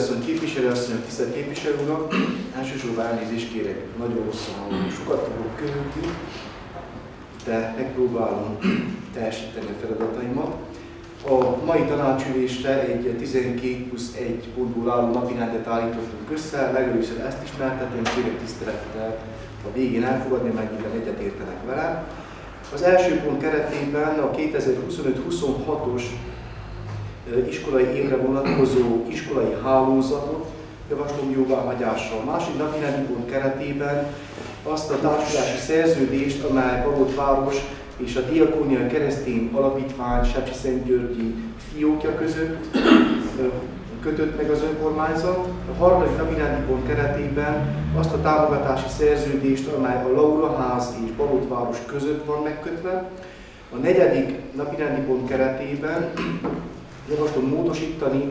asszony, képviselőasszony, tisztelt képviselő urak, elsősorban elnézést kérek, nagyon hosszan, sokat tudok követni, de megpróbálom teljesíteni a feladataimat. A mai tanácsülésre egy 12+1 pontból álló napirendet állítottunk össze, legelőször ezt ismertetem, kérek tisztelettel a végén elfogadni, amennyiben egyetértenek vele. Az első pont keretében a 2025-26-os iskolai évre vonatkozó iskolai hálózatot javaslom jóváhagyásra. A második napirendi pont keretében azt a társulási szerződést, amely Barótváros és a Diakónia Keresztény Alapítvány Sepsiszentgyörgyi fiókja között kötött meg az önkormányzat. A harmadik napirendi pont keretében azt a támogatási szerződést, amely a Lauraház és Barótváros között van megkötve. A negyedik napirendi pont keretében javaslom módosítani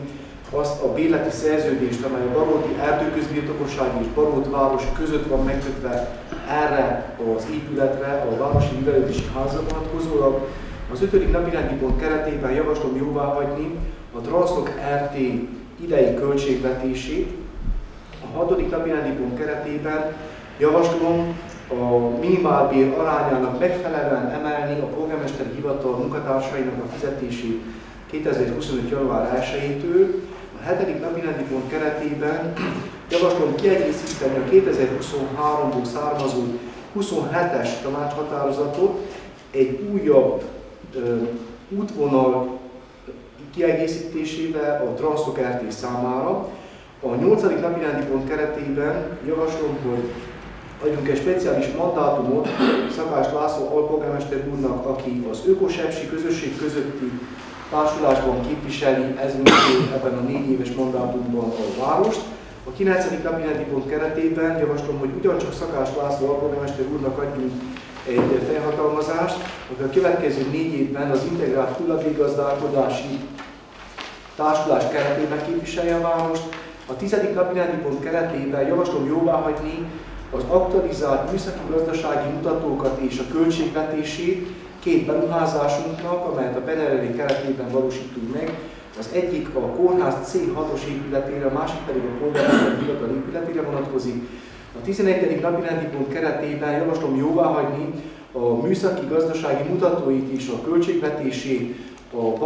azt a bérleti szerződést, amely a Baróti Erdőközbirtokosság és Barótváros között van megkötve erre az épületre, a Városi Művelődési Házra vonatkozólag. Az ötödik napirendi pont keretében javaslom jóváhagyni a Transzlok RT idei költségvetését. A hatodik napirendi pont keretében javaslom a minimálbér arányának megfelelően emelni a polgármesteri hivatal munkatársainak a fizetését 2025. január 1-től. A hetedik napirendi pont keretében javaslom kiegészíteni a 2023-ból származó 27-es tanácshatározatot egy újabb útvonal kiegészítésével a Transzlok RT számára. A 8. napirendi pont keretében javaslom, hogy adjunk egy speciális mandátumot Szakás László alpolgármester úrnak, aki az Ökosepsi közösség közötti társulásban képviseli ebben a 4 éves mandátumban a várost. A 9. napirendi pont keretében javaslom, hogy ugyancsak Szakás László alpolgármester úrnak adjunk egy felhatalmazást, hogy a következő 4 évben az integrált hulladékgazdálkodási társulás keretében képviselje a várost. A 10. napirendi pont keretében javaslom jóváhagyni az aktualizált műszaki gazdasági mutatókat és a költségvetését 2 beruházásunknak, amelyet a PNRR keretében valósítunk meg. Az egyik a kórház C6-os épületére, a másik pedig a polgármesteri hivatal épületére vonatkozik. A 11. napirendi pont keretében javaslom jóváhagyni a műszaki gazdasági mutatóit és a költségvetését a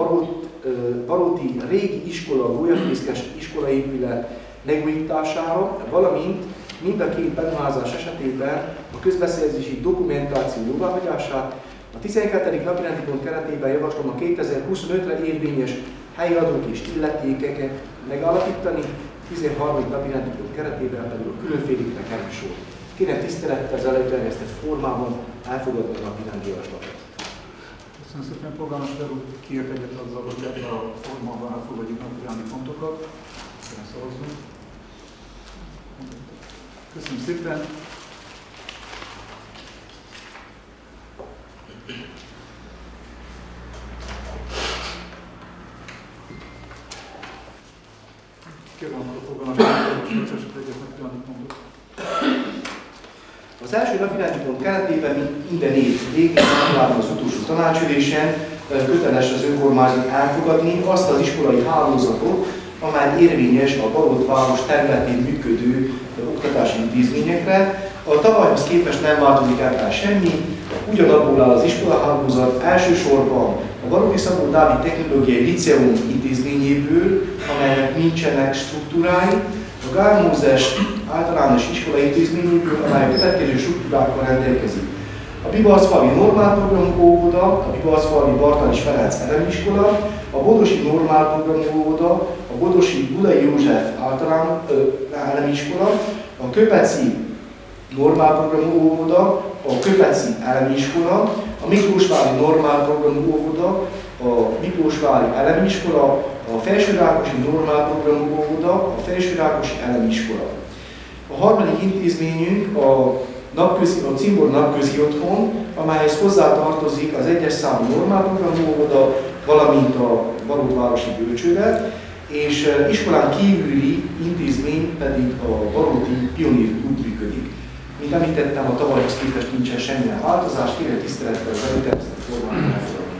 Baróti régi iskola, a Gólyafészkes iskolaépület megújítására, valamint mind a 2 beruházás esetében a közbeszerzési dokumentáció jóváhagyását. A 12. napirendi pont keretében javaslom a 2025-re érvényes helyi adók és illetékeket megállapítani, 13. napirendi pont keretében pedig a különfélékre kerül sor. Kérem tisztelettel az előterjesztett formában elfogadni a napirendi javaslatot. Köszönöm szépen, polgármester úr, kiért egyet azzal, hogy ebben a formában elfogadjuk napirendi pontokat. Kérem szavazzunk. Köszönöm szépen. Kérem a polgármester úr, hogy egyet napirendi pontot. Az első napirendi pont keretében minden év végén, az utolsó tanácsülésen köteles az önkormányzat elfogadni azt az iskolai hálózatot, amely érvényes a Barótváros területén működő oktatási intézményekre. A tavalyhoz képest nem változik ebben semmi, ugyanabból áll az iskolahálózat, elsősorban a Baróti Szabó Dávid Technológiai Liceum intézményéből, amelynek nincsenek struktúrái, a Gál Mózes általános iskolai intézményéből, amely a következő struktúrákkal rendelkezik. A Bibalcfalvi Normálprogramú Óvoda, a Bibalcfalvi Bartalis Ferenc elemiskola, a Bodosi Normálprogramú Óvoda, a Bodosi Budai József elemiskola, a Köpeci Normálprogramú Óvoda, a Köpeci elemiskola, a Miklósvári Normálprogramú Óvoda, a Miklósvári elemiskola, a Felsőrákosi Normálprogramú Óvoda, a Felsőrákosi elemiskola. A harmadik intézményünk a Cimbor Napközi Otthon, amelyhez hozzátartozik az 1-es számú normálprogramú óvoda, valamint a Barótvárosi Bölcsődet, és iskolán kívüli intézmény pedig a Baróti Pionír Klub működik. Mint említettem, a tavalyhoz képest nincsen semmilyen változás, kérem tisztelettel az előterjesztett formában elfogadni.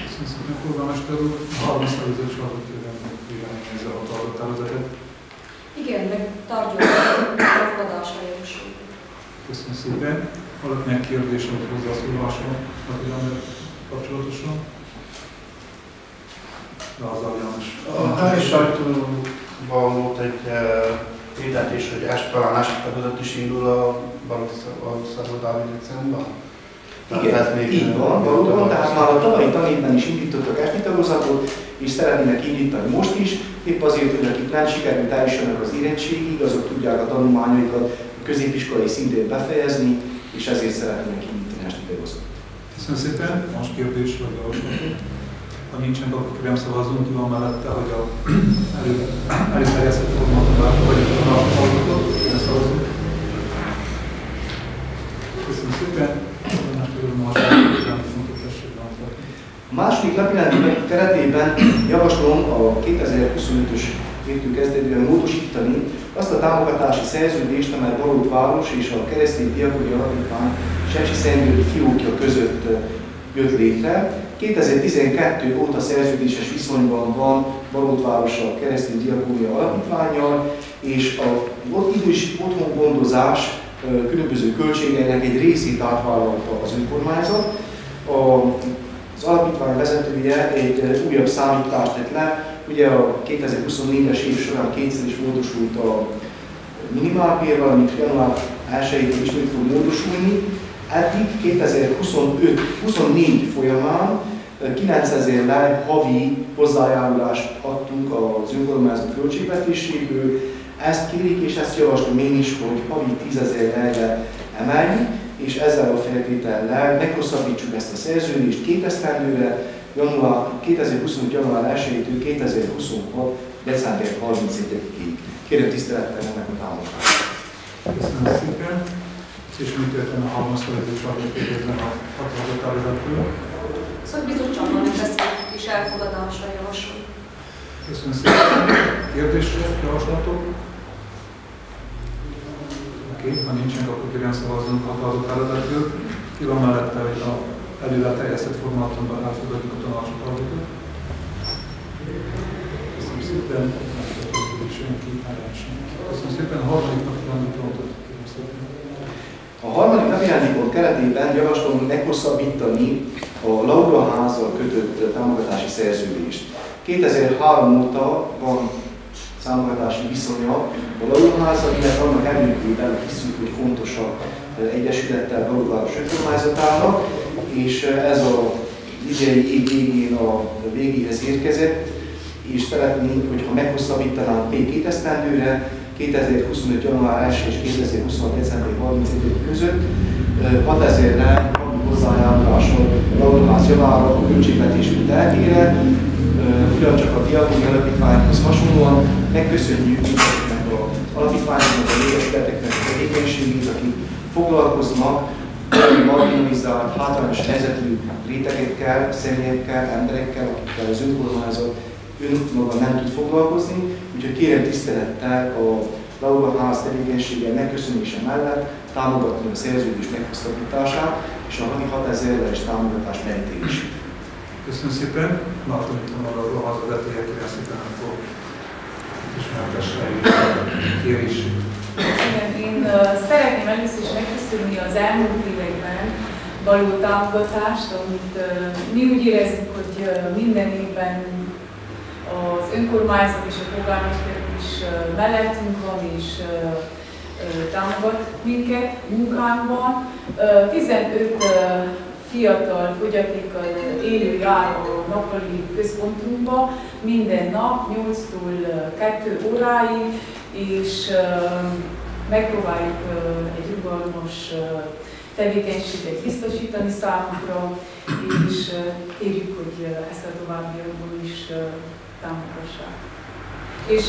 Köszönöm szépen, polgármester úr, a 30. bizottságot kérem véleményezze a határozatát. Igen, meg tárgyalni elfogadásra javasoljuk. Köszönöm szépen. Valakinek kérdés vagy hozzászólása kapcsolatosan? Lázár János. A helyi sajtóban volt egy hirdetés, hogy talán másik tagozat is indul a Balogh Dávid Liceumban. Igen, így van, valóban, tehát már a tavalyi tanévben is indítottak esti tagozatot, és szeretnének indítani most is, épp azért, hogy akik nem sikerült eljussanak az érettségig, azok tudják a tanulmányaikat a középiskolai szintén befejezni, és ezért szeretnének indítani esti tagozatot. Köszönöm szépen. Most kérdés vagy javaslatot? Ha nincsen, akkor kérem szavazzunk, ki van mellette, hogy a előterjesztett formában vagy a tanácsot, kérem szavazzunk. Köszönöm szépen. A második napirendi keretében javaslom a 2025-ös évtől kezdődően módosítani azt a támogatási szerződést, amely Balogh város és a Keresztény Diakónia Alapítvány Sepsiszentgyőri fiókja között jött létre. 2012 óta szerződéses viszonyban van Balogh városa a Keresztény Diakónia Alapítvánnyal, és az idős otthongondozás különböző költségeinek egy részét átvállalta az önkormányzat. Az alapítvány vezetője egy újabb számítást tett le, ugye a 2024-es év során kétszer is módosult a minimálbér, amit január 1-től ismét fog módosulni. Eddig 2024 folyamán 9000 lej havi hozzájárulást adtunk az önkormányzat költségvetéséből. Ezt kérik, és ezt javaslom én is, hogy havi 10 000 lejre emeljük, és ezzel a feltétellel meghosszabbítsuk ezt a szerződést 2 esztendőre, 2025. január 1-től 2026. december 31-ig. Kérem tisztelettel ennek a támogatást. Köszönöm szépen. És mindketten a halmazfejező csapat kérdezem a határozatról. Szakbizottságban beszéltük és elfogadásra javasoljuk. Köszönöm szépen. Kérdésre, javaslatok? Oké, ha nincsen, akkor kérem szavazzunk a határozatról. Ki van mellette, hogy a előre terjesztett formátumban elfogadjuk a tanácsadót? Köszönöm szépen. Köszönöm szépen. A harmadik napi pontot kérem szépen. A harmadik napirendi pont keretében javaslom meghosszabbítani a Laura házzal kötött támogatási szerződést. 2003 óta van támogatási viszonya a Laura házzal, illetve annak előttében hiszük, hogy fontos a egyesülettel Balogh város önkormányzatának, és ez az idei év végén a végéhez érkezett, és szeretnénk, hogyha meghosszabbítanánk még 2 esztendőre, 2025. január 1 és 2026. december 31 között 6000 lej hozzájárulással Laura-ház javára a költségvetés terhére, ugyancsak a Diakónia Alapítványhoz hasonlóan megköszönjük az alapítványoknak, a légesületeknek a tevékenységét, akik foglalkoznak marginalizált, hátrányos helyzetű rétegekkel, személyekkel, emberekkel, akikkel az önkormányzat önmaga nem tud foglalkozni, úgyhogy kérem tisztelettel a Laura-ház tevékenységgel megköszönése mellett támogatni a szerződés meghosszabbítását és a havi 6000 lejs támogatás megítélését. Köszönöm szépen. Látom, itt van a Laura-ház vezetője, kérem szépen, akkor ismertesse kérését. Én szeretném először is megköszönni az elmúlt években való támogatást, amit mi úgy érezzük, hogy minden évben az önkormányzat és a polgármester is mellettünk van és támogat minket munkánkban. 15 fiatal fogyatékkal élő jár a nappali központunkba minden nap 8-tól 2 óráig, és megpróbáljuk egy rugalmas tevékenységet biztosítani számukra, és kérjük, hogy ezt a továbbiakban is támogassák. És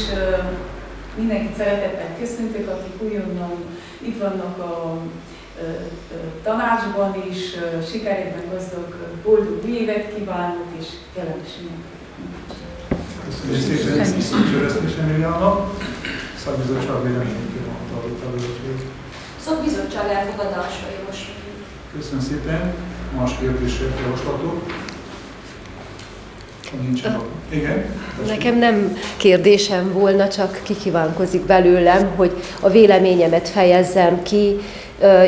mindenkit szeretettel köszöntök, akik újonnan itt vannak a tanácsban is, sikerekben gazdag, boldog új évet kívánok, és kellemes ünnepeket. Köszönjük szépen, viszontsöröztés Emiliának. Szakbizottság véleményét kívánok. Szakbizottság elfogadásra javasoljuk. Köszönöm szépen. Más kérdésre javaslatok? Nincsen. Igen? Nekem nem kérdésem volna, csak kikívánkozik belőlem, hogy a véleményemet fejezzem ki,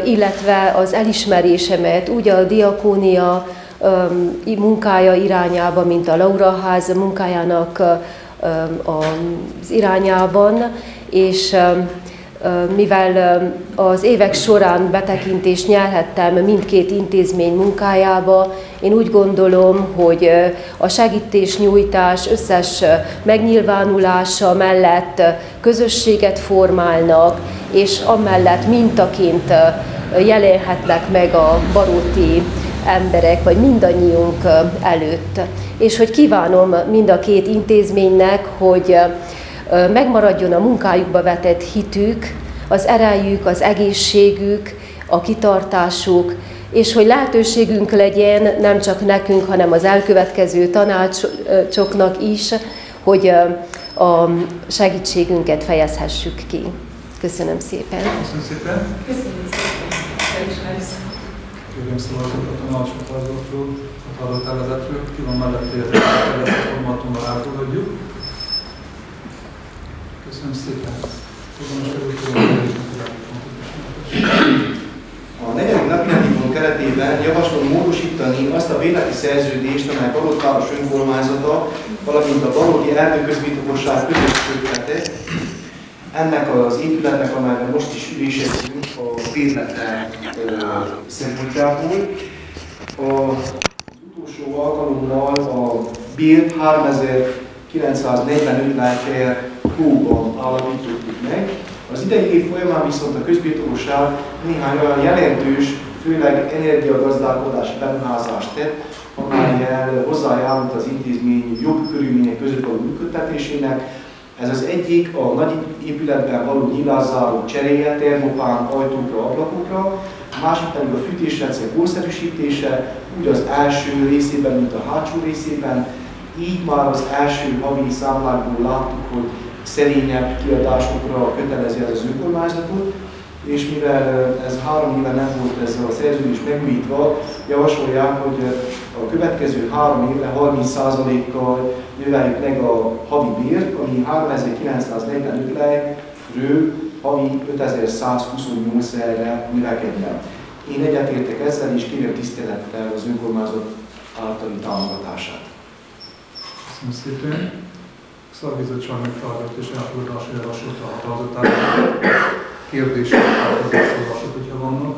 illetve az elismerésemet úgy a diakónia munkája irányába, mint a Laura Ház munkájának az irányában, és mivel az évek során betekintést nyerhettem mindkét intézmény munkájába, én úgy gondolom, hogy a segítésnyújtás összes megnyilvánulása mellett közösséget formálnak, és amellett mintaként jelenhetnek meg a baróti emberek, vagy mindannyiunk előtt. És hogy kívánom mind a két intézménynek, hogy megmaradjon a munkájukba vetett hitük, az erejük, az egészségük, a kitartásuk, és hogy lehetőségünk legyen nem csak nekünk, hanem az elkövetkező tanácsoknak is, hogy a segítségünket fejezhessük ki. Köszönöm szépen. Köszönöm szépen. Köszönöm szépen. Kérem szavazott a tanácshatározatról, a határozattervezetről, ki van mellette, hogy a tervezett formátumban elfogadjuk. Köszönöm szépen. A negyedik napirendi pont keretében javaslom módosítani azt a bérleti szerződést, amely Barótváros önkormányzata, valamint a Baróti Erdőközbirtokosság közös kötlete. Ennek az épületnek, amelyben most is ülésezünk, a bérlete szempontjából. Az utolsó alkalommal a bért 3945 lájthelyen hóban állapítottuk meg. Az idei év folyamán viszont a közbirtokosság néhány olyan jelentős, főleg energiagazdálkodási beruházást tett, amellyel hozzájárult az intézmény jobb körülmények között való működtetésének. Ez az egyik a nagy épületben való nyilázzáró cseréje, termopán, ajtókra, ablakokra, a másik pedig a fűtésrendszer korszerűsítése, úgy az első részében, mint a hátsó részében. Így már az első havi számlákból láttuk, hogy szerényebb kiadásokra kötelezi ez az önkormányzatot, és mivel ez 3 éve nem volt ez a szerződés megújítva, javasolják, hogy a következő 3 évre 30%-kal növeljük meg a havi bért, ami 3945 lejről havi 5128-re növekedne. Én egyetértek ezzel, és kérem tisztelettel az önkormányzat általi támogatását. Köszönöm szépen. Szakbizottság megtárgyalt és elfogadásra javasolt a határozatát. Kérdések, olvasok, hogyha vannak.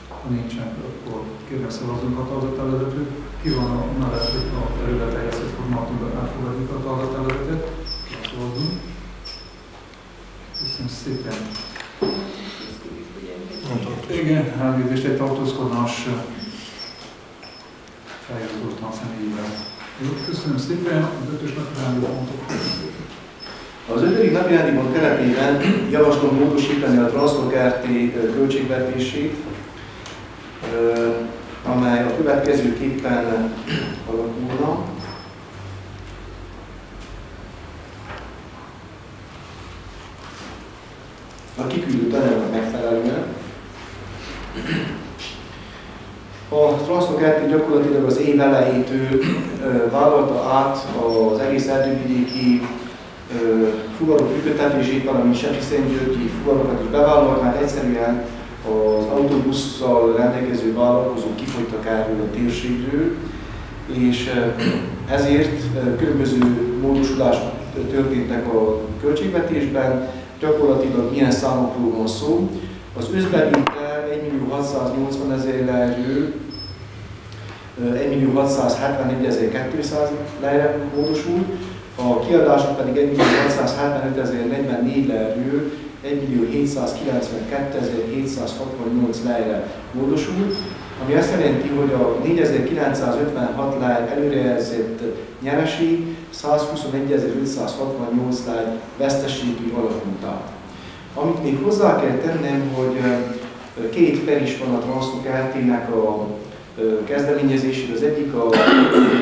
Ha nincsen, akkor kérem szavazzunk a határozattervezetről. Ki van a mellett, hogy a terület helyezett formátumban elfogadjuk a határozattervezetet? Szavazzunk. Köszönöm szépen. Igen, elnézést, egy tartózkodás feljogoltam a személyével. Jó, köszönöm szépen. Az 5-ös napirendi pontok. Az 5. napirendi pont keretében javaslom módosítani a Transzlog Kft. Költségvetését, amely a következőképpen alakulna. A kiküldött anyagnak megfelelően. A Transzlog Kft. Gyakorlatilag az év elejétől vállalta át az egész erdővidéki fuvarok működtetését, valamint Sepsiszentgyörgyi fuvarokat is bevállalt, mert egyszerűen az autóbusszal rendelkező vállalkozók kifogytak erről a térségről, és ezért különböző módosulások történtek a költségvetésben. Gyakorlatilag milyen számokról van szó. Az összbevétel 1.680.000 lejről 1.671.200 lejre módosul, a kiadások pedig 1.675.044 lejről 1.792.768 lejre módosul, ami azt jelenti, hogy a 4.956 lej előrejelzett nyereség 121.568 lej veszteségi alakult át. Amit még hozzá kell tennem, hogy 2 per is van a Transzlog Kft.-nek a kezdeményezésére, az egyik a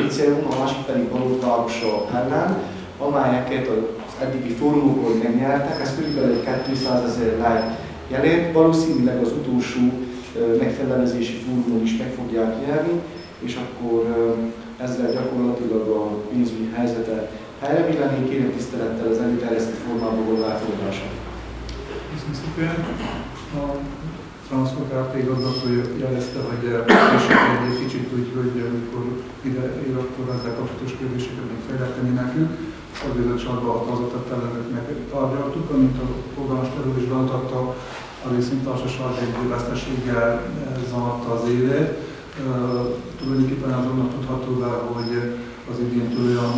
liceum, a másik pedig Barótvárosa ellen, amelyeket az eddigi fórumokon megnyertek, ez körülbelül 200.000 lájk jelent, valószínűleg az utolsó megfelelezési fórumon is meg fogják nyerni, és akkor ezzel gyakorlatilag a pénzügyi helyzetet helyrebillenni. Kérem tisztelettel az előterjesztett formában való elfogadását. Köszönöm szépen. A Transzko Kft. Igazgatója jelezte, hogy később egy kicsit úgy, hogy amikor ide ér, akkor ezzel kapcsolatos kérdéseket még fejleszteni nekünk. A bizottságban határozottat ellenőrnek tárgyaltuk, amint a polgármester úr is bemutatta, a részvénytársaság egy veszteséggel zavarta az évet. Tulajdonképpen azonnak tudható be, hogy az idéntől olyan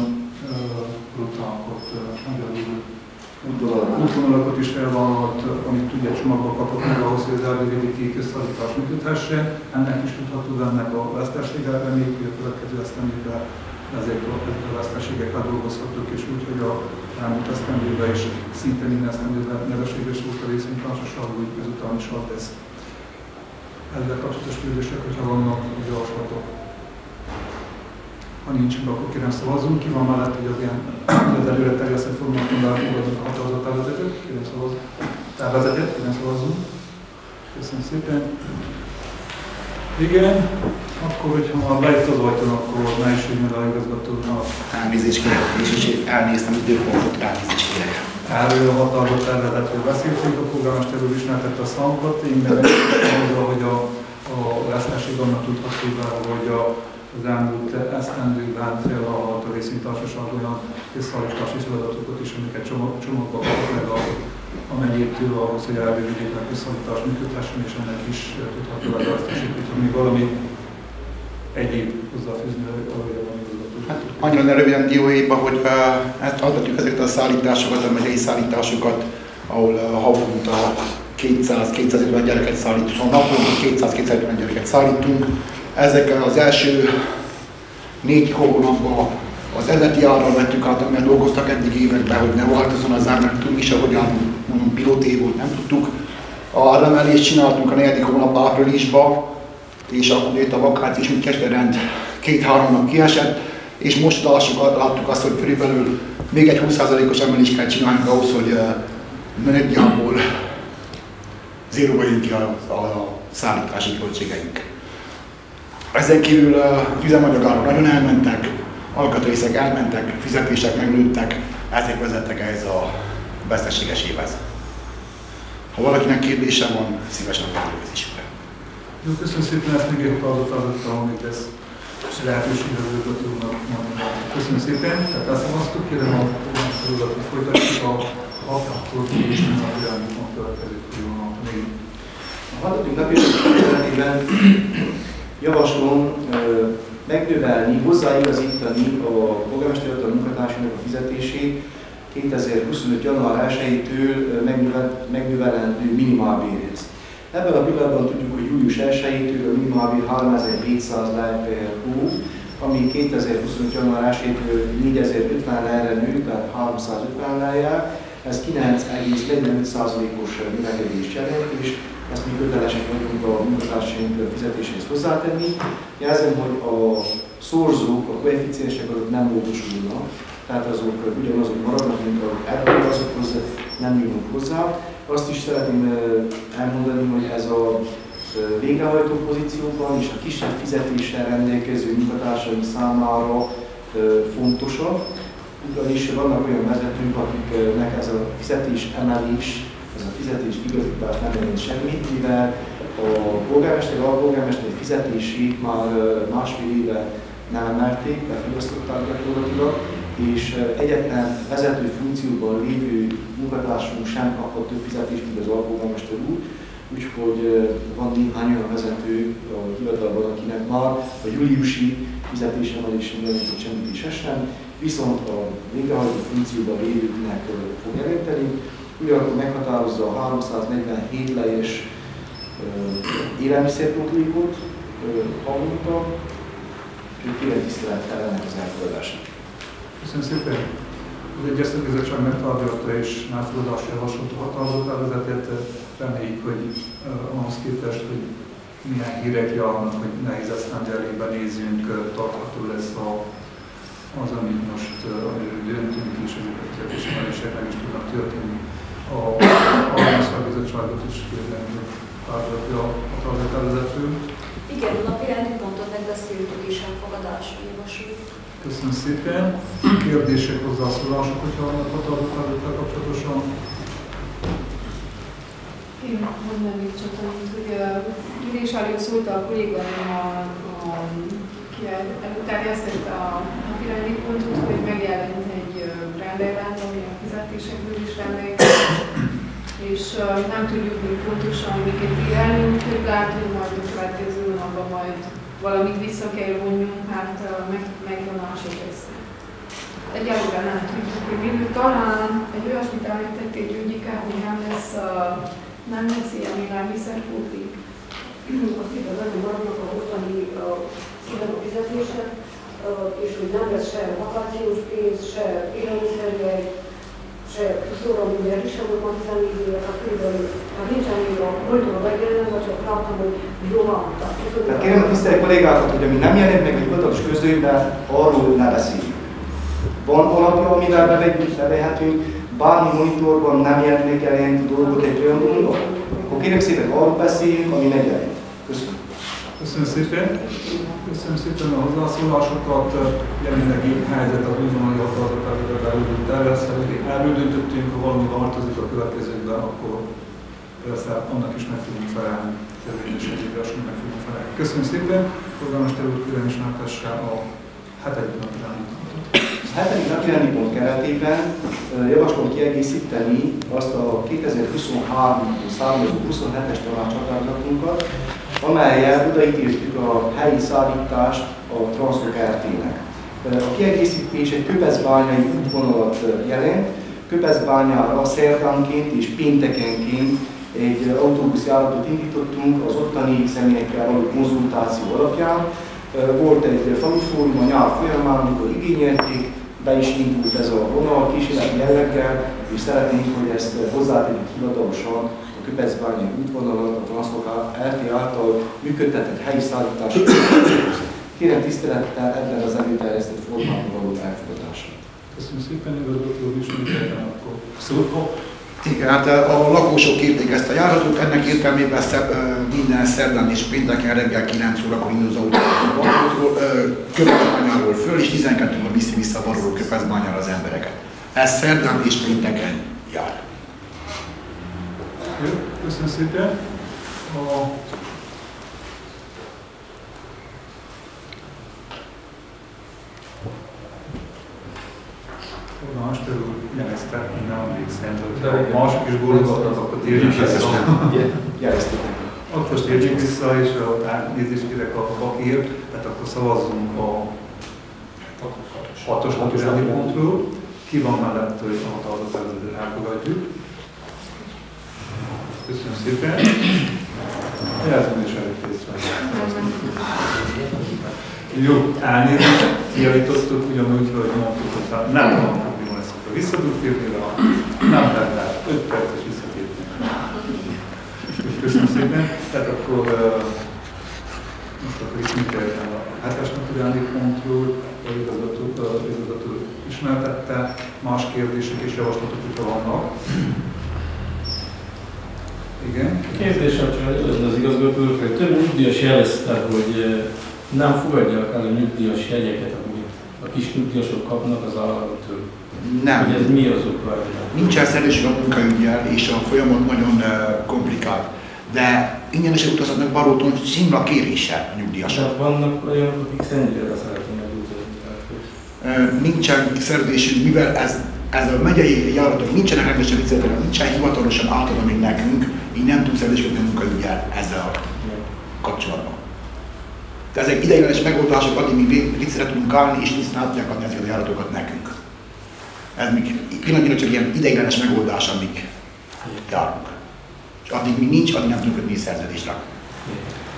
rutákat, útvonalakat is felvállalt, amit ugye csomagba kapott meg ahhoz, hogy az erdővidéki közszállítás működhessen. Ennek is tudható be ennek a veszteséggel, reméljük, hogy a következő esztendőben ezek a veszteségekkel dolgozhatók, és úgy, hogy a elmúlt esztendőben is szinte minden esztendőben nyereséges volt a részvénytársaság, úgy ezután is az lesz. Ezzel kapcsolatos kérdések, hogyha vannak javaslatok. Ha nincs, akkor kérem szavazzunk. Ki van mellett, hogy az ilyen előre terjesztett formában elfogadunk a határozat tervezetet? Kérem szavazzunk. Tervezetet, kérem szavazzunk. Köszönöm szépen. Igen, akkor, hogyha már bejött az ajtón, akkor ne is úgy meg a igazgatónak. Elnézést kérek, és elnéztem időpontot, elnézést kérek. Erről a határozat tervezetről beszéltünk, a polgármester úr ismertette a számokat, én megmondom azzal, hogy a veszteség annak tudható be, hogy az elmúlt esztendőben felvállalt a részvénytársaság olyan közszállítási feladatokat is, amiket csomagba kapott meg a megyétől ahhoz, hogy erdővidéknek közszállítás működhessen, és ennek is tudható be a veszteség, hogy még valami egyéb hozzáfűzni, ahogy van igazgató. Hát annyira röviden dióhéjban, hogy ezt adhatjuk ezeket a szállításokat, a megyei szállításokat, ahol havonta 200-250 gyereket szállítunk, szóval naponta 200-250 gyereket szállítunk. Ezek az első 4 hónapban az eredeti árral vettük át, amivel dolgoztak eddig években, hogy ne változzon az ár, mert tudni is, ahogyan mondom, piloté volt, nem tudtuk. A áremelést csináltunk a 4. hónap áprilisban, és akkor jött a vakáció, és mindkettő rend 2-3 nap kiesett, és most láttuk azt, hogy körülbelül még egy 20%-os emelést kell csinálni ahhoz, hogy nagyjából zéróba jön ki a szállítási költségeink. Ezen kívül az üzemanyagárak nagyon elmentek, alkatrészek elmentek, fizetések megnőttek, ezek vezettek ehhez a veszteséges évhez. Ha valakinek kérdése van, szívesen a kérdésükre. Jó, köszönöm szépen, ezt még egy adottam, amit ez lehetőség az igazgatónak mondani. Köszönöm szépen, tehát elszavaztuk, kérem a polgármester hogy folytatjuk a akkor és a irányban a következő pillanat még. A 6. napi területében javaslom megnövelni, hozzáigazítani a polgármester a munkatársának a fizetését 2025. január 1-től megnövelendő minimálbérhez. Ebben a pillanatban tudjuk, hogy július 1-től a minimálbér 3700 lej per hó, ami 2025. január 1-től 4050 lejre nő, tehát 350 lejjel. Ez 9,45%-os növekedést jelent, és ezt mi kötelesek vagyunk a munkatársaink fizetéséhez hozzátenni. Jelzem, hogy a szorzók, a koeficiensek azok nem módosulnak, tehát azok ugyanazok maradnak, mint ebből azokhoz nem jönnek hozzá. Azt is szeretném elmondani, hogy ez a végrehajtó pozícióban és a kisebb fizetéssel rendelkező munkatársaink számára fontosabb, ugyanis vannak olyan vezetők, akiknek ez a fizetés emelés, ez a fizetés igazítás nem jelent semmit, mivel a polgármester, alpolgármester fizetését már másfél éve nem emelték, befogyasztották gyakorlatilag, és egyetlen vezető funkcióban lévő munkatársunk sem kapott több fizetést, mint az alpolgármester úr. Úgyhogy van néhány olyan vezető a hivatalban, akinek már a júliusi fizetésemelés sem jelentett semmit is sem, viszont a végrehajtó funkcióban lévőknek fog jelenteni. Ugyanakkor meghatározza a 347 lejes élelmiszerpótlékot havonta, úgyhogy kérem tisztelettel ennek az elfogadását. Köszönöm szépen! Az Egyeztető Bizottság megtárgyalta és elfogadásra javasolt a határozat tervezetet. Reméljük, hogy ahhoz képest, hogy milyen hírek járnak, hogy nehéz esztendő elébe nézzünk, tartható lesz az, amit most döntünk, és ezeket a fizetésemelések meg is tudnak történni. A Szakbizottságot is kérem, hogy tárgyalja a határozat tervezetről. Igen, a napirendi pontot megbeszéltük és elfogadásra javasoljuk. Köszönöm szépen. Kérdések, hozzászólások, hogyha vannak a tartalmakkal kapcsolatosan? Én mondanám még csak annyit, hogy írásról szólt a kolléganőm, aki előterjesztette a napirendi pontot, hogy megjelent egy rendelet, ami a fizetésekből is rendelkezik, és nem tudjuk még pontosan, miket ír elünk, lehet, hogy majd a következő napban majd valamit vissza kell vonjunk, hát megvonások lesznek. Egyelőre nem tudjuk, hogy mindig talán egy olyasmit említették Györgyikát, hogy nem lesz ilyen élelmiszerpótlék. Azt igazán maradnak a mostani fizetések, és hogy nem lesz se vakációs pénz, se élelmiszerjegy, se szóramunyer is, sem volt ma 14 évet, a körülbelül, hát nincsen még a múltól megjelenve, csak láttam, hogy jól adtak. Tehát kérem a tisztelt kollégákat, hogy ami nem jelent meg egy hivatalos közlönyben, arról ne beszéljünk. Van alapja, amivel bevehetünk, bármi monitorban nem jelennek jelent dolgot egy olyan dologban, akkor kérem szépen arról beszéljünk, ami megjelent. Köszönöm. Köszönöm szépen. Köszönöm szépen a hozzászólásokat. Jelenlegi helyzet az újonnan javaslatokat erről döntöttünk, ha valami változik a következőkben, akkor persze annak is meg tudunk felelni. Meg fogunk felelni. Köszönöm szépen. Polgármester úr, kérem is megtesse a 7. napirendi pontot. A 7. napirendi pont keretében javaslom kiegészíteni azt a 2023-tól származó 27-es tanácshatározatunkat, amellyel odaítéltük a helyi szállítást a Transzok Kft-nek. A kiegészítés egy Köbezbányai útvonalat jelent. Köbezbányára szerdánként és péntekenként egy autóbuszjáratot indítottunk az ottani személyekkel való konzultáció alapján. Volt egy falufórum a nyár folyamán, amikor igényelték, be is indult ez a vonal kísérleti jelleggel, és szeretnénk, hogy ezt hozzátegyük hivatalosan a Köbezbányai útvonalat a Transzok Kft által működtetett helyi szállítási. Kérem tisztelettel ebben az előterjesztett formában való elfogadását. Köszönöm szépen, igazgató úr, ismételten akkor szó. Igen, hát a lakosok kérték ezt a járatot, ennek értelmében minden szerdán és pénteken reggel 9 órakor indul az autó Köbezbányáról föl, és 12-kor viszi vissza Varról Köbezbányára az embereket. Ez szerdán és pénteken jár. Jó, köszönöm szépen. Polgármester úr jelezte, hogy nem emlékszem, hogy a mások is gólogatnak, akkor térjünk vissza. Akkor most térjünk vissza, és nézést kérek a bakért, tehát akkor szavazzunk a 6-os napirendi pontról. Ki van mellett, hogy a határozatot elfogadjuk? Köszönöm szépen. Jelződés előtt részre. Jó, elnézést, kiavítottuk, ugyanúgy, hogy mondtuk, hogy nem van probléma lesz, akkor visszadurtérni rá, nem lehet, 5 perces visszatérni. Köszönöm szépen. Tehát akkor most akkor ismételten a 7-es napirendi pontról a igazgató ismertette, más kérdések és javaslatok, hogyha vannak. Igen. Kérdésem csak az igazgató úr, hogy több nyugdíjas jelezte, hogy nem fogadják el a nyugdíjas jegyeket, amit a kis nyugdíjasok kapnak az államtól. Nem. Hogy ez mi az oka? Nincsen szerencség a munkaüggyel, és a folyamat nagyon komplikált. De ingyenesen utazhatnak Baróton simla kéréssel a nyugdíjasok. De vannak olyanok, akik Szentgyőrre szeretnének utazni. Nincsen szerződésünk, mivel ez a megyei járatok nincsenek rendesen viccelhetően, nincsen hivatalosan átadva még nekünk, így nem tudunk szerződést kötni a munkaüggyel ezzel a kapcsolatban. De ezek ideiglenes megoldások, addig még viccelre tudunk állni, és viszont át tudják adni ezeket a járatokat nekünk. Ez még pillanatnyilag csak ilyen ideiglenes megoldás, amíg járunk. És addig még nincs, addig nem tudunk kötni szerződésre.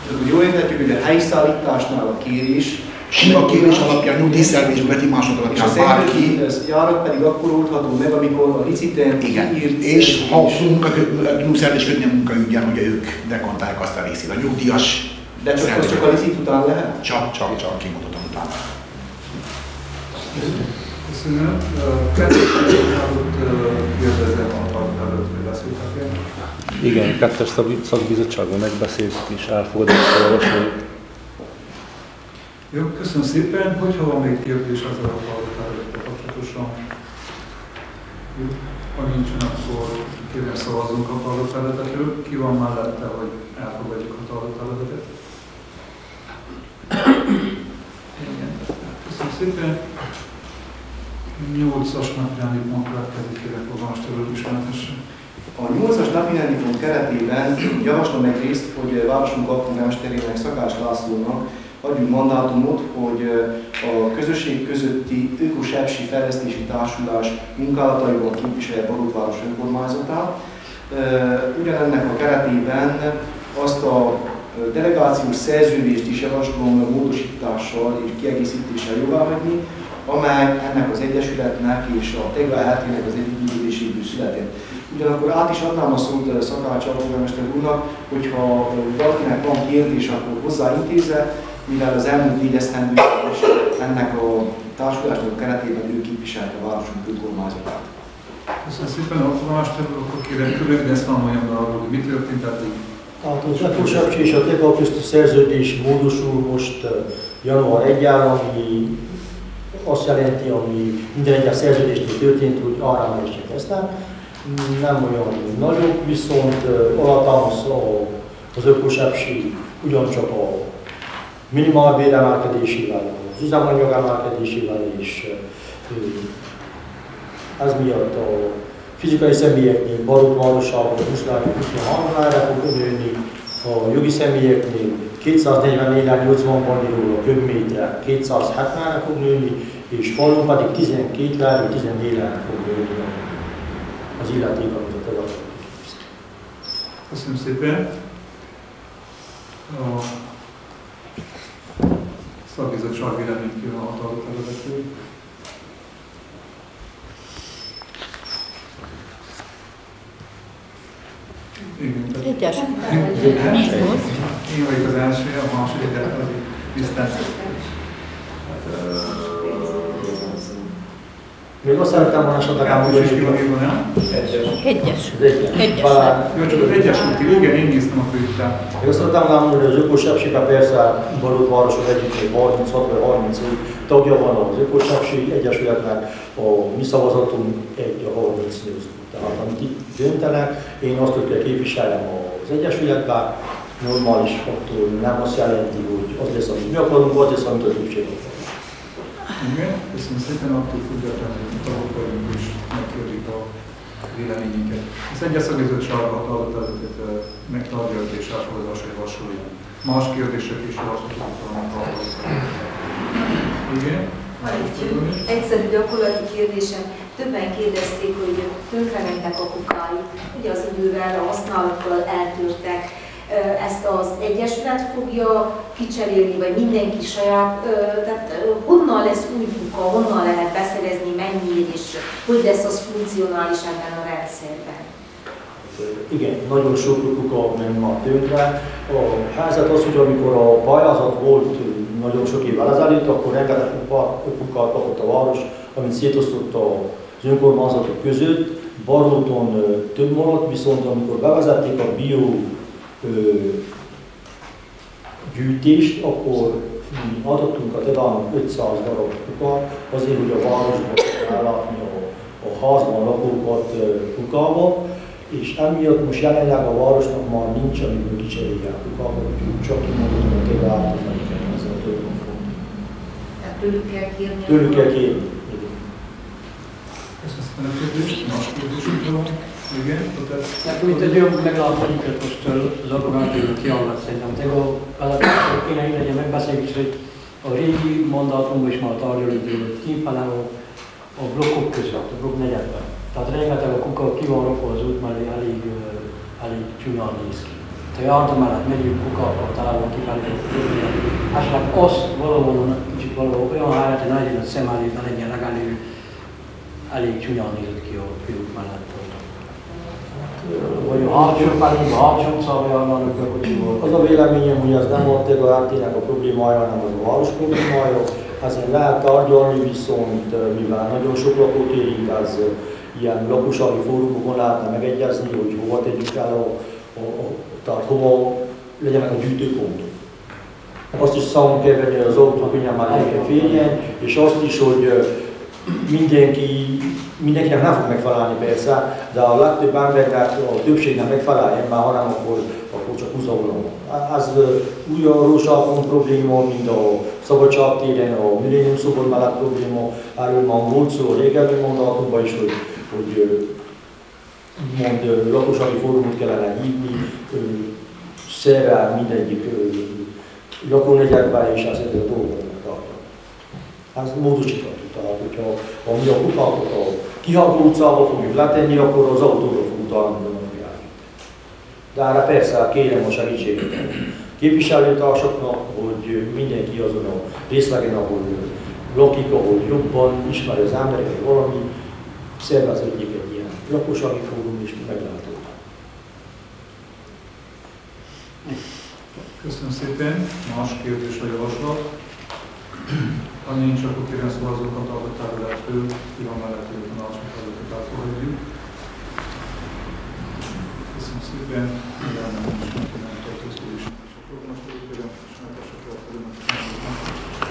Tehát jól értetjük, hogy a helyi szállításnál a kérés, sima kérés alapján, nyugdíjszerzés, betimások alapján bárki. Ez járat pedig akkor oldható meg, amikor a licitens írt. És ha tudunk szerződést kötni a munkaügyen, hogy ők dekontálják azt a részét. A nyugdíjas. De csak a licit után lehet? Csak kimondottam utána. Köszönöm. Kezdetőt kérdezem a tartalmat, hogy beszéltek. Igen, 2-es szakbizottságban megbeszéltük és elfogadásra javasoljuk. Jó, köszönöm szépen. Hogyha van még kérdés azzal a hallgatárokkal kapcsolatosan. Ha nincsen, akkor kérem szavazzunk a hallgatárodatról. Ki van mellette, hogy elfogadjuk a hallgatárodatot? Igen. Köszönöm szépen. 8-as napirendi pont következik, kérem polgármester úr ismertesse. A 8-as napirendi pont keretében javaslom egyrészt, hogy városunk alpolgármesterének, Szakács Lászlónak adjunk mandátumot, hogy a közösség közötti Öko-Sepsi Fejlesztési Társulás munkálataiban képviselje Barótváros önkormányzatát. Ugyanennek a keretében azt a delegációs szerződést is javaslom módosítással és kiegészítéssel jóváhagyni, amely ennek az egyesületnek és a Tegla RT-nek az együttműködéséből született. Ugyanakkor át is adnám a szót Szakács alpolgármester úrnak, hogyha valakinek van kérdés, akkor hozzáintézze, mivel az elmúlt 4 esztendőben is ennek a társulásnak a keretében ő képviselte a városunk önkormányzatát. Köszönöm szépen, alpolgármester úr, akkor kérem röviden számoljon be arról, hogy mi történt eddig. Tehát az Öko-Sepsi és a Tegla közti szerződés módosul most január 1-ára, ami azt jelenti, ami minden egyes szerződésnél történt, hogy arra megyek eztán. Nem olyan nagyobb, viszont alattámasz az Öko-Sepsi ugyancsak a minimálbér emelkedésével, az üzemanyag emelkedésével, és ez miatt a fizikai személyeknél Barótvárosában 23-ra fog nőni, a jogi személyeknél 244-re 80 bandiról a köbméterre 270-re fog nőni, és falun pedig 12-re 14-re fog nőni az illeték, amit a terület. Köszönöm szépen. A szakbizottság véleményt kíván a hatalmatról. Egyes. Én vagyok az első, a második, de az biztos. Még azt szerettem volna esetleg elmondani, hogy Egyes. Jó, csak az egyes úti, igen, én néztem a könyvtát. Még azt szerettem volna elmondani, hogy az Öko-Sepsiben persze Barótvárosok együtt 36 vagy 30 tagja van az Öko-Sepsi Egyesületnek, a mi szavazatunk 1-38. Tehát amit itt döntenek, én azt tudja képviselem az Egyesületben, normális attól nem azt jelenti, hogy az lesz, amit mi akarunk, az lesz, amit a többség akar. Igen, köszönöm szépen, attól függetlenül tagok vagyunk és megkérjük a véleményünket. Az egyes szakbizottságban hallgatásokat megtartja és elfogadásra javasolja. Más kérdések és javaslatok vannak hallgatni. Igen? Van egy egyszerű gyakorlati kérdésem. Többen kérdezték, hogy tönkrementek a kukáik. Ugye az idővel, a használattal eltörtek. Ezt az egyesület fogja kicserélni, vagy mindenki saját, tehát honnan lesz új kuka, honnan lehet beszerezni, mennyiért, és hogy lesz az funkcionális ebben a rendszerben? Igen, nagyon sok kuka ment ma tönkre. A helyzet az, hogy amikor a pályázat volt nagyon sok évvel ezelőtt, akkor rengeteg kukát kapott a város, amit szétosztotta az önkormányzatok között. Baróton több maradt, viszont amikor bevezették a bio gyűjtést, akkor mi adottunk a Tedának 500 darab kukát, azért, hogy a városban ellátni a házban lakókat kukával, és emiatt most jelenleg a városnak már nincs, amikor kicserélják kukákat, úgyhogy csak kimondottan a Tedának meg kell ezzel többen fogni. Tehát tőlük kell kérni? Tőlük kell kérni. Köszönöm szépen a kérdést, más kérdésünkről van. Igen, tehát mint egy olyan megállapodásra most az alkotmányról kialvat szerintem. Tehát kéne így legyen megbeszélés, hogy a régi mandátumban is már tárgyalunk, hogy kínfele a blokkok között, a blokk negyedben. Tehát rengeteg a kuka ki van rakva az út mellé, elég csúnyán néz ki. Tehát jártam mellett megyünk kukákkal, találom kifelé, esetleg azt valahol kicsit valahol olyan helyet, hogy legyen a szem előtt, ne legyen legalább elég csúnyán nézett ki a fiúk mellett. Vagy a hátsó szabályának a kocsiból. Az a véleményem, hogy ez nem a Tegla RT-nek a problémája, hanem az a város problémája. Ezen lehet tárgyalni, viszont mivel nagyon sok lakót érint, ez ilyen lakossági fórumokon lehetne megegyezni, hogy hova tegyük el, tehát hova legyenek a gyűjtőpontok. Azt is számon kell venni, hogy az autó könnyen már el kell férjen, és azt is, hogy mindenkinek nem fog megfelelni persze, de a legtöbb embernek, a többségnek megfeleljen már, hanem akkor csak húzavulom. Ez ugyanúgy rózsápon probléma, mint a Szabadságtéren, a Millennium szobor mellett probléma. Erről már volt szó a régebbi mandátumban is, hogy lakossági fórumot kellene hívni, szerrel mindegyik lakónegyedben, és ezeket a dolgokat megtartani. Ez módosítható. Tehát, hogyha mi a kutakot a Kihaltó utcába fogjuk letenni, akkor az autóra fog utalni a napját. De erre persze kérem a segítséget képviselőtársaknak, hogy mindenki azon a részlegen, ahol lakik, ahol jobban ismeri az embereket, valami szerveződjék egy ilyen lakossági fórum is meglátó. Köszönöm szépen. Más kérdés a javaslat. Ha nincs, akkor kérem szavazókat a tárgyalásról, ki van mellett, hogy a tanácsnak azokat elfogadjuk. Köszönöm szépen.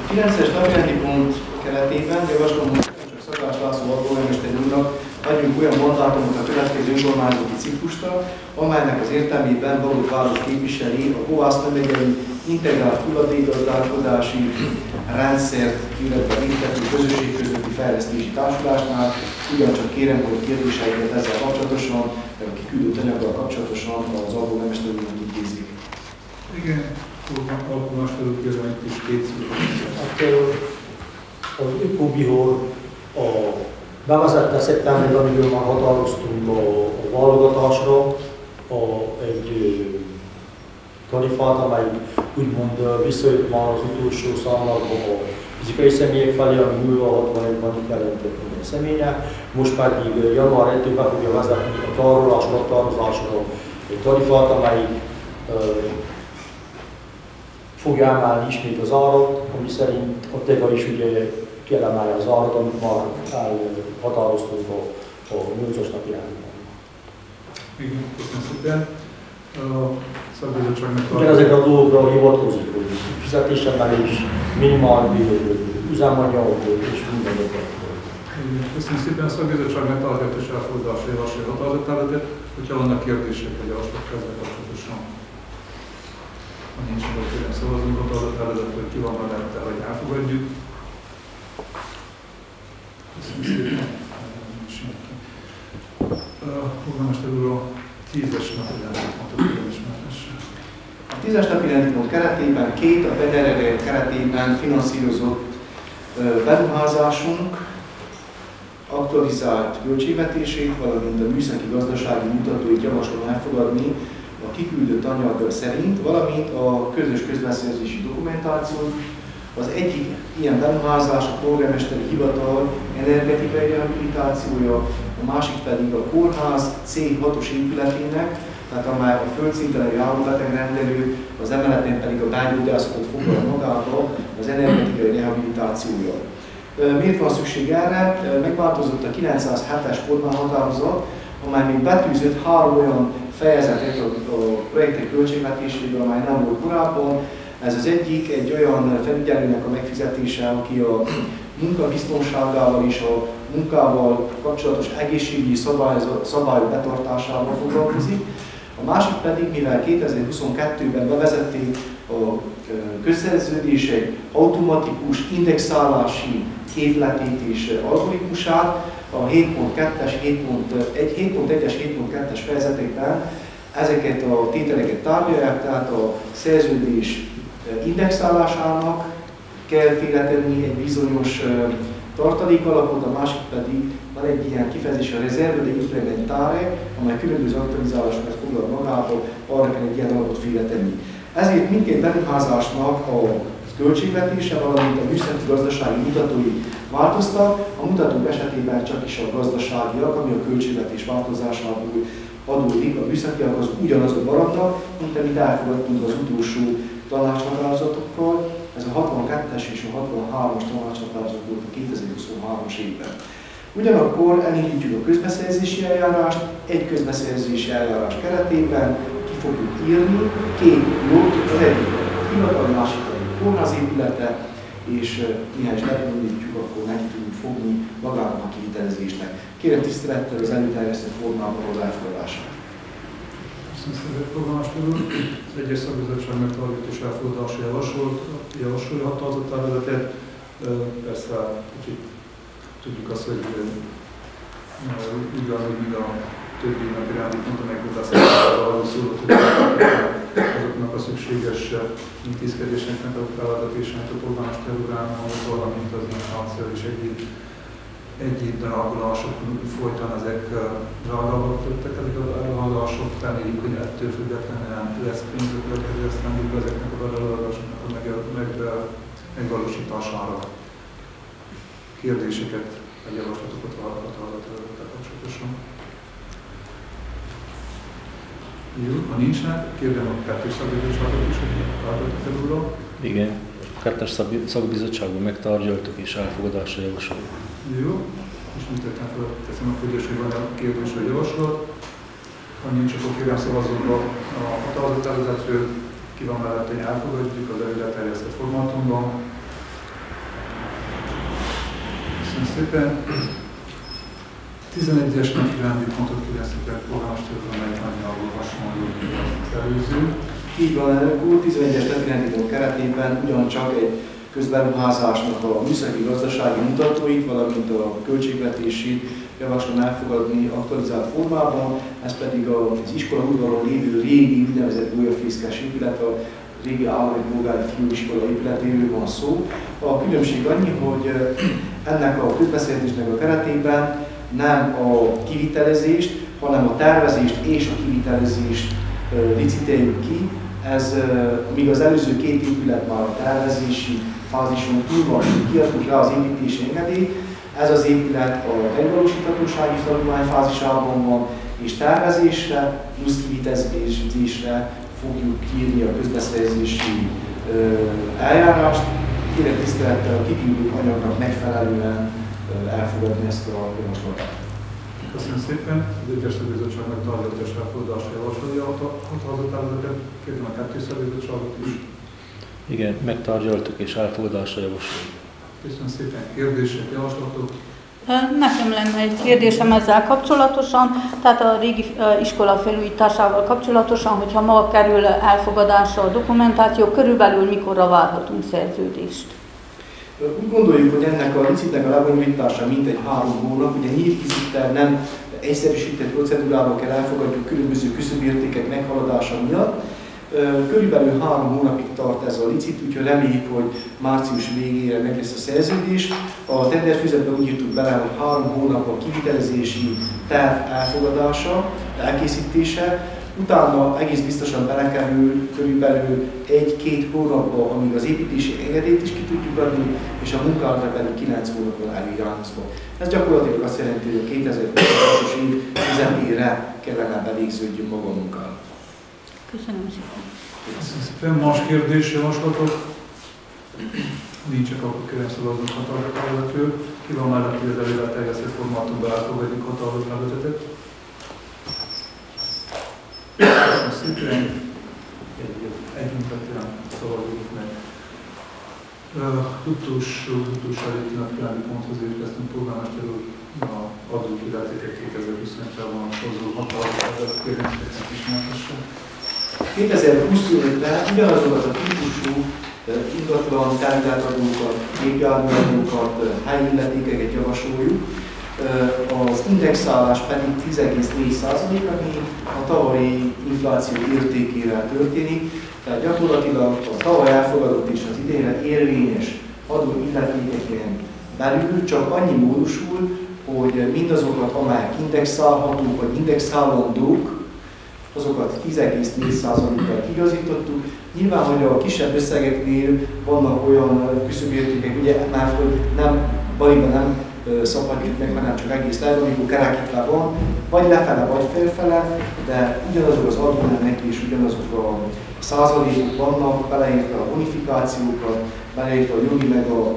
A 9-es napirendi pont keretében javaslom, hogy Szakács László alpolgármester úrnak adjunk olyan mandátumot a következő önkormányzati ciklusra, amelynek az értelmében Balogh város képviseli a Kovász megyei integrált hulladékgazdálkodási rendszert, illetve építő közösség közötti fejlesztési társulásnál. Ugyancsak kérem, hogy kérdéseiket ezzel kapcsolatosan, a kiküldött anyaggal kapcsolatosan az alpolgármester úrnak intézik. Igen, alpolgármester úr kérem is kétszor. Az Ökobihor bevezette szeptemberben, amiről már határoztunk a válogatásra, egy tarifát, amelyik úgymond visszajött már az utolsó számlakban a fizikai személyek felé, ami 0,61-ban jelentett minden személynek. Most pedig január 1-ben fogja vezetni a tárolás, raktározásra egy tarifát, amelyik fogja emelni ismét az árat, ami szerint a TEGA is ugye kell emelni az árat, amit már elhatároztunk a 8-as napi rendben. Igen, köszönöm szépen. Ezekre a dolgokra hivatkozik, hogy fizetésemelés, minimálbér, üzemanyag és mindeneket. Köszönöm szépen, a szakbizottság megtalálható és elfogadásra javasolja a határozatterületet, hogyha vannak kérdések, vagy javaslatok ezzel kapcsolatosan. Ha nincs, akkor kérem szavazunk a határozatterületet, hogy ki van mellette, hogy elfogadjuk. Köszönöm szépen. Polgármester úr, a 10-es napirendi pontot ismertesse. A 10-es napirendi pont keretében két a PEDER keretében finanszírozott beruházásunk aktualizált költségvetését, valamint a műszaki gazdasági mutatóit javaslom elfogadni a kiküldött anyag szerint, valamint a közös közbeszerzési dokumentációt. Az egyik ilyen beruházás a polgármesteri hivatal energetikai rehabilitációja, a másik pedig a kórház C6-os épületének, tehát amely a földszinten járó betegrendelő, az emeleten pedig a bányógyászatot foglal magába, az energetikai rehabilitációja. Miért van szükség erre? Megváltozott a 907-es kormányhatározat, amely még betűzött 3 olyan fejezetet a projektek költségvetésében, amely nem volt korábban. Ez az egyik, egy olyan felügyelőnek a megfizetése, aki a munkabiztonságával és a munkával kapcsolatos egészségügyi szabályok betartásával foglalkozik. A másik pedig, mivel 2022-ben bevezették a közszerződések automatikus indexálási képletét és algoritmusát, a 7.1-es, 7.2-es fejezetekben ezeket a tételeket tárgyalják, tehát a szerződés indexálásának kell félretenni egy bizonyos tartalékalapot, a másik pedig van egy ilyen kifejezés, a reserve de implementare, amely különböző aktualizálásokat foglal magába, arra kell egy ilyen alapot félretenni. Ezért mindkét beruházásnak a költségvetése, valamint a műszaki gazdasági mutatói változtak, a mutatók esetében csak is a gazdaságiak, ami a költségvetés változásából adódik, a műszakiak az ugyanazok maradnak, mint amit elfogadtunk az utolsó tanácshatározatokkal. Ez a 62-es és a 63-as tanácshatározat volt a 2023-as évben. Ugyanakkor elindítjuk a közbeszerzési eljárást, egy közbeszerzési eljárás keretében ki fogjuk írni két lot, az egyik a hivatal, a másik a kórház épülete, és mihez lebonyolítjuk, akkor neki tudunk fogni magának a kivitelezésnek. Kérem tisztelettel az előterjesztett formában az elfogadását. Köszönöm szépen, polgármester úr. Az egyes szakbizottság megtartja és elfogadása javasolja a határozattervezetet. Persze kicsit tudjuk azt, hogy ugyanúgy, mint a többi napi rendi pont, amelyekből beszélgetve arról szólott, hogy azoknak a szükséges intézkedéseknek a feladatásának a polgármester úránál, valamint az információ és egyéb darabulások folyton ezek reagálva tettek, ezek a reagálások, reméljük, hogy ettől függetlenül lesz pénz a következő esztendőkben ezeknek a reagálásoknak a megvalósítására. Kérdéseket, vagy javaslatokat hallgatható kapcsolatosan. Jó, ha nincsen, kérdem a kettős szakbizottságot is, hogy hallgatott el róla. Igen, a kettes szakbizottságban megtárgyaltuk és elfogadásra javasoljuk. Jó, és mindketten felteszem a kérdést, hogy van a kérdés vagy javaslat. Ha nincs, akkor kérem szavazzunk a határozattervezetről. Ki van mellett, hogy elfogadjuk az előterjesztett formátumban. Köszönöm szépen. 11-es napi rendi pontot kérdeztük el polgármesterről, amelyet nagyjából hasonló, mint az előző. Így van, elnök úr, 11-es napi rendi pont keretében ugyancsak egy közberuházásnak a műszaki gazdasági mutatóit, valamint a költségvetését javaslom elfogadni aktualizált formában, ez pedig az iskola udvaron lévő régi úgynevezett golyafészkás épület, a régi állami polgári fiúiskola épületéről van szó. A különbség annyi, hogy ennek a közbeszerzésnek a keretében nem a kivitelezést, hanem a tervezést és a kivitelezést licitáljuk ki. Ez, míg az előző két épület már a tervezési fázison túl van, kiadtuk rá az építési engedélyt, ez az épület a megvalósíthatósági tanulmány fázisában van, és tervezésre plusz kivitelezésre fogjuk kiírni a közbeszerzési eljárást. Kérem tisztelettel a kiküldött anyagnak megfelelően elfogadni ezt a javaslatot. Köszönöm szépen. Az egyes szakbizottságnak tárgyalás elfogadásra javasolja a határozattervezetet. Kérem a kettős szakbizottságot is. Igen, megtárgyaltuk és elfogadásra javasoljuk. Köszönöm szépen. Kérdések, javaslatok? Nekem lenne egy kérdésem ezzel kapcsolatosan, tehát a régi iskola felújításával kapcsolatosan, hogyha ma kerül elfogadásra a dokumentáció, körülbelül mikorra várhatunk szerződést? Úgy gondoljuk, hogy ennek a licitnek a lebonyolítása mintegy 3 hónap, ugye nyílt nem egyszerűsített procedúrával kell elfogadjuk különböző küszöbértékek meghaladása miatt. Körülbelül 3 hónapig tart ez a licit, úgyhogy reméljük, hogy március végére meg lesz a szerződés. A tenderfüzetben úgy írtuk bele, hogy 3 hónap a kivitelezési terv elfogadása, elkészítése, utána egész biztosan belekerül körülbelül 1-2 hónapba, amíg az építési engedélyt is ki tudjuk adni, és a munkára pedig 9 hónapban előirányozva. Ez gyakorlatilag azt jelenti, hogy a 2020-as év közepére kellene bevégződjön maga a munkára. Köszönöm szépen. Köszönöm szépen. Más kérdés, javaslatok? Nincsek, akkor kérem szavazzunk határozattervezetről. Ki van mellett, hogy az előre terjesztett formátumban elfogadjuk határozattervezetet? Köszönöm szépen. Együnketlen szavazunk meg. Utolsó előtti napi ponthoz érkeztünk, polgármester úr, a adók illetékek 2020-ra vonatkozó határozattervezet kérdéseket ismertesse. 2025-ben ugyanazokat a típusú ingatlan, tárgyátadókat, gépjárműadókat, helyi illetékeket javasoljuk. Az indexálás pedig 10,4%, ami a tavalyi infláció értékével történik. Tehát gyakorlatilag a tavaly elfogadott és az idénre érvényes adóilletékeken belül csak annyi módosul, hogy mindazokat, amelyek indexálhatók vagy indexálandók, azokat 10,4%-kal igazítottuk. Nyilván, hogy a kisebb összegeknél vannak olyan küszöbértékek, ugye már nem, baliban nem szabadjuk meg, hanem csak egész lejjebb, amikor kerekítve van, vagy lefele, vagy felfele, de ugyanazok az adónemek és ugyanazok a százalékok vannak, beleértve a bonifikációkat, beleértve a jogi meg a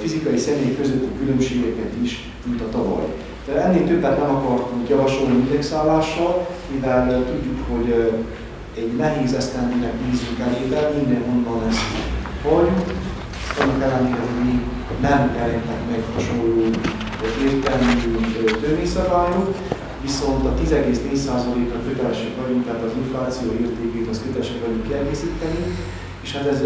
fizikai személy közötti különbségeket is, mint a tavaly. De ennél többet nem akartunk javasolni indexálással, mivel tudjuk, hogy egy nehéz esztendőnek nézünk elébe, mindenhonnan ezt halljuk, annak ellenére, hogy mi nem jelentek meg hasonló értelmű törvényszabályok, viszont a 10,4%-ra kötelesek vagyunk, tehát az infláció értékét az kötelesek vagyunk kiegészíteni, és hát ez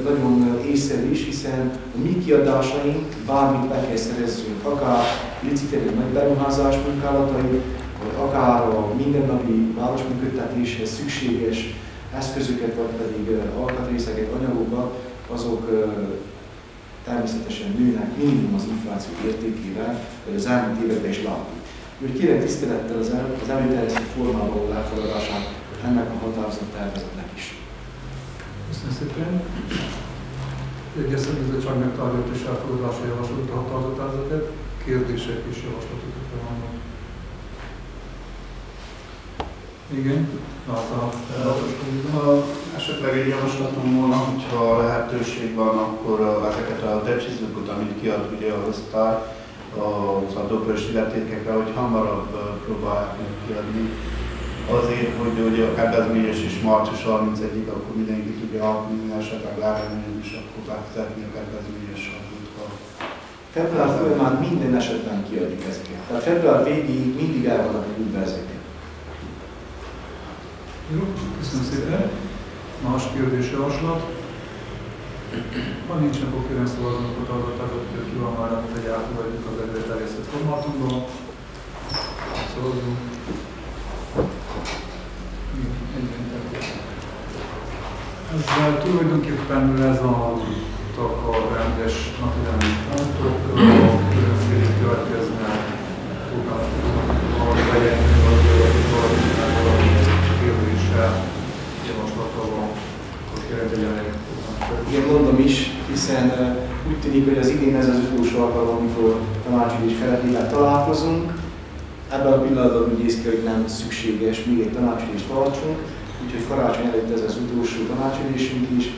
nagyon észszerű is, hiszen a mi kiadásaink bármit be kell szerezzünk, akár licitérő nagy beruházás munkálatai, vagy akár a mindennapi városműködtetéshez szükséges eszközöket, vagy pedig alkatrészeket, anyagokat, azok természetesen nőnek minimum az infláció értékével, vagy az elmúlt években is látjuk. Úgyhogy kérem tisztelettel az előterjesztett formában való elfogadását ennek a határozott tervezetnek is. Köszönöm szépen. Egyes szakbizottság megtárgyalt és elfogadásra javasolt a határozott tervezetet. Kérdések és javaslatok vannak. Igen, esetleg egy javaslatom volna, hogyha lehetőség van, akkor ezeket a decizőket, amit kiad ugye a osztály, az adókörös illetékekre, hogy hamarabb próbálják kiadni. Azért, hogy a kedvezményes is március 31-ig, akkor mindenki tudja alkalmazni, esetleg lábelmény is, akkor befizetni a kedvezményes adót. Február folyamán minden esetben kiadjuk ezeket. Tehát február végig mindig el vannak ügybe ezek. Jó, köszönöm szépen. Más kérdésjavaslat. Ha nincsen, akkor kérem szavaznunk a tartottákat, hogy ki van már, hogy elfogadjuk az előterjesztett formátumban. Szavazunk. Ezzel tulajdonképpen lezárultak a rendes napirendi pontok, különféle következnek, a vegyeknek a kérdése, javaslata van, hogy kérdeljenek. Igen, mondom is, hiszen úgy tűnik, hogy az idén ez az utolsó alkalom, amikor tanácsülés keretében találkozunk. Ebben a pillanatban úgy néz ki, hogy nem szükséges még egy tanácsülést tartsunk, úgyhogy karácsony előtt ez az utolsó tanácsülésünk is.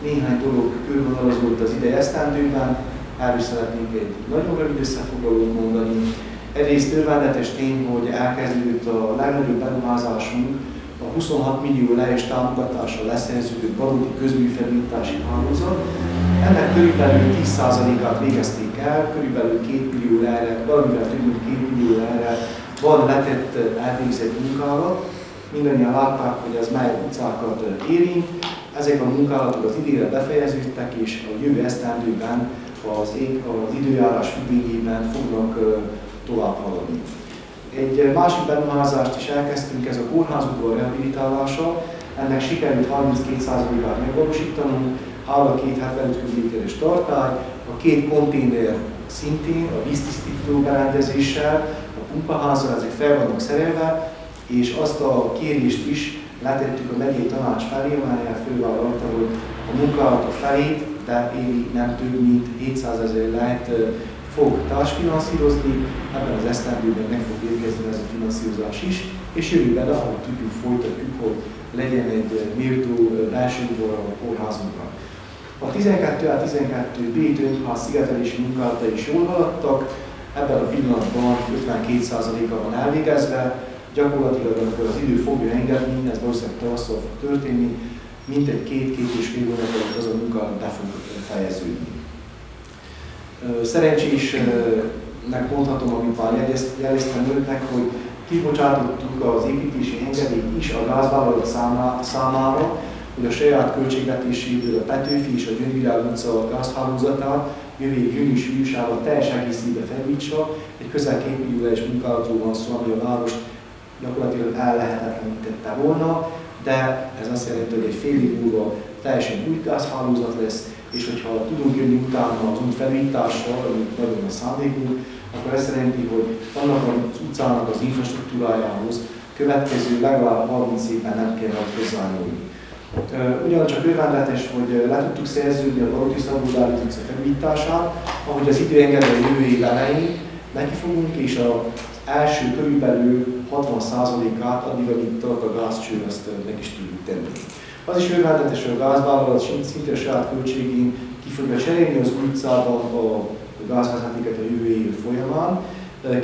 Néhány dolog körvonalazódott az idei esztendőben, erről szeretnénk egy nagyon rövid összefoglalót mondani. Egyrészt örvendetes tény, hogy elkezdődött a legnagyobb beruházásunk, a 26 millió lejes támogatással leszerződött valódi közműfelújítási hálózat. Ennek körülbelül 10%-át végezték el, körülbelül 2 millió lejre, valamivel több mint 2 millió lejre van letett elvégzett munkálat. Mindannyian látták, hogy ez mely utcákat érint. Ezek a munkálatok az idénre befejeződtek, és a jövő esztendőben az időjárás függvényében fognak tovább haladni. Egy másik beruházást is elkezdtünk, ez a kórházudvar rehabilitálása. Ennek sikerült 32%-át megvalósítanunk, hála a 275 köbméteres tartály, a 2 konténer szintén a víztisztító berendezéssel, a pumpaházzal, ezek fel vannak szerelve, és azt a kérést is letettük a megyei tanács felé, amelyel fölvállalta, hogy a munkálatok felét, de évi nem több mint 700 000 lehet fog társfinanszírozni, ebben az esztendőben meg fog érkezni ez a finanszírozás is, és jövőben ahogy tudjuk, folytatjuk, hogy legyen egy méltó belső udvar a kórházunkban. A 12A12B tömbház szigetelési munkálatai is jól haladtak, ebben a pillanatban 52%-a van elvégezve, gyakorlatilag amikor az idő fogja engedni, ez valószínűleg tavasszal fog történni, mintegy 2-2,5 hónap alatt az a munkálat be fog fejeződni. Szerencsésnek mondhatom, amit már jeleztem önöknek, hogy kibocsátottuk az építési engedélyt is a gázvállalat számára, hogy a saját költségvetéséből a Petőfi és a Gyöngyvirág utca gázhálózatát jövő június-júliusában teljes egészébe felújítsa. Egy közel 2 millió lejes munkálatról van szó, ami a várost gyakorlatilag ellehetetlenítette volna, de ez azt jelenti, hogy egy fél év múlva teljesen új gázhálózat lesz, és hogyha tudunk jönni utána az út felújítással, amit nagyon a szándékunk, akkor ezt jelenti, hogy annak az utcának az infrastruktúrájához következő legalább 30 évben nem kell hozzányúlni. Ugyancsak örvendetes, hogy le tudtuk szerződni a Baróti Szabó Dávid utca felújítását, ahogy az idő engedi a jövő év elején neki fogunk, és az első körülbelül 60%-át addig, amíg tart a gázcső, azt meg is tudjuk tenni. Az is örvendetes, hogy a gázvállalat szinte a saját költségén ki fogja cserélni az utcában a gázvezetéket a jövő év folyamán.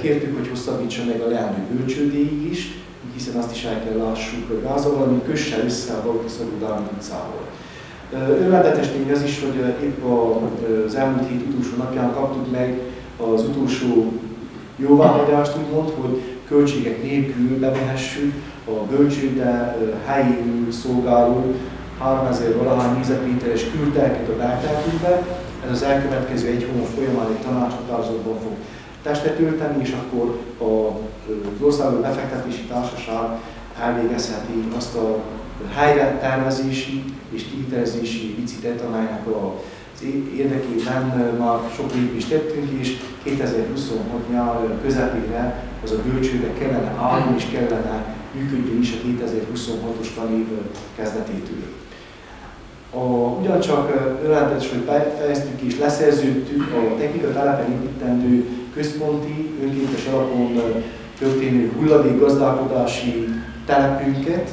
Kértük, hogy hosszabbítsa meg a leendő bölcsődéig is, hiszen azt is el kell lássuk a gázzal, valamint kösse össze a Baróti Szabó Dávid utcával. Örvendetes tény az is, hogy épp az elmúlt hét utolsó napján kaptuk meg az utolsó jóváhagyást, úgymond, hogy költségek nélkül bevehessük a bölcsőde helyéül szolgáló 3000 valahány négyzetméteres kültelket a beltelkünkbe. Ez az elkövetkező egy hónap folyamán egy tanácshatározatban fog testet ölteni, és akkor az Országos Befektetési Társaság elvégezheti azt a helyre tervezési és kivitelezési licitet, amelynek az érdekében már sok lépést tettünk, és 2026 nyár közepére az a bölcsőde kellene állni, és kellene működjön is a 2026-os tanév kezdetétől. Ugyancsak örvendetes, hogy befejeztük és leszerződtük a technika telepen építendő központi, önkéntes alapon történő hulladékgazdálkodási telepünket.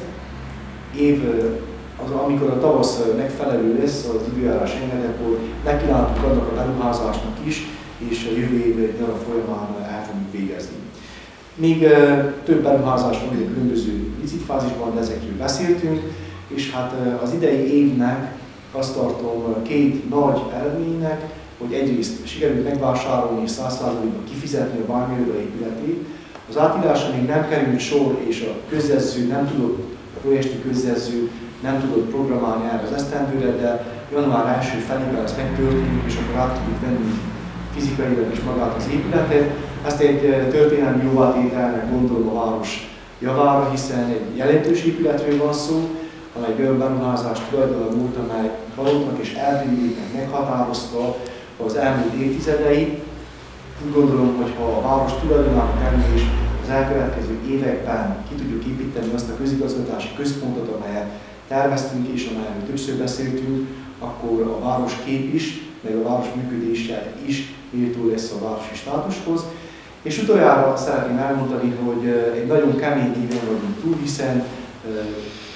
Amikor a tavasz megfelelő lesz, az időjárás engedekor nekiláttuk annak a beruházásnak is, és a jövő év nyara folyamán el fogjuk végezni. Még több beruházás van, a különböző licitfázisban, de ezekről beszéltünk, és hát az idei évnek azt tartom két nagy eredménynek, hogy egyrészt sikerült megvásárolni és 100%-ban kifizetni a bányairoda épületét. Az átírásra még nem került sor, és a közjegyző nem tudott, a projekti közjegyző nem tudott programálni erre az esztendőre, de január első felében ez megtörténik, és akkor át tudjuk venni fizikailag is magát az épületet. Ezt egy történelmi jóvátételnek gondolom a város javára, hiszen egy jelentős épületről van szó, amely olyan beruházás tulajdonlag volt, amely Balatonnak és Erdélynek meghatározta az elmúlt évtizedeit. Úgy gondolom, hogy ha a város tulajdonának kerül és az elkövetkező években ki tudjuk építeni azt a közigazgatási központot, amelyet terveztünk és amelyről többször beszéltünk, akkor a városkép is, meg a város működése is méltó lesz a városi státushoz. És utoljára szeretném elmondani, hogy egy nagyon kemény éven vagyunk túl, hiszen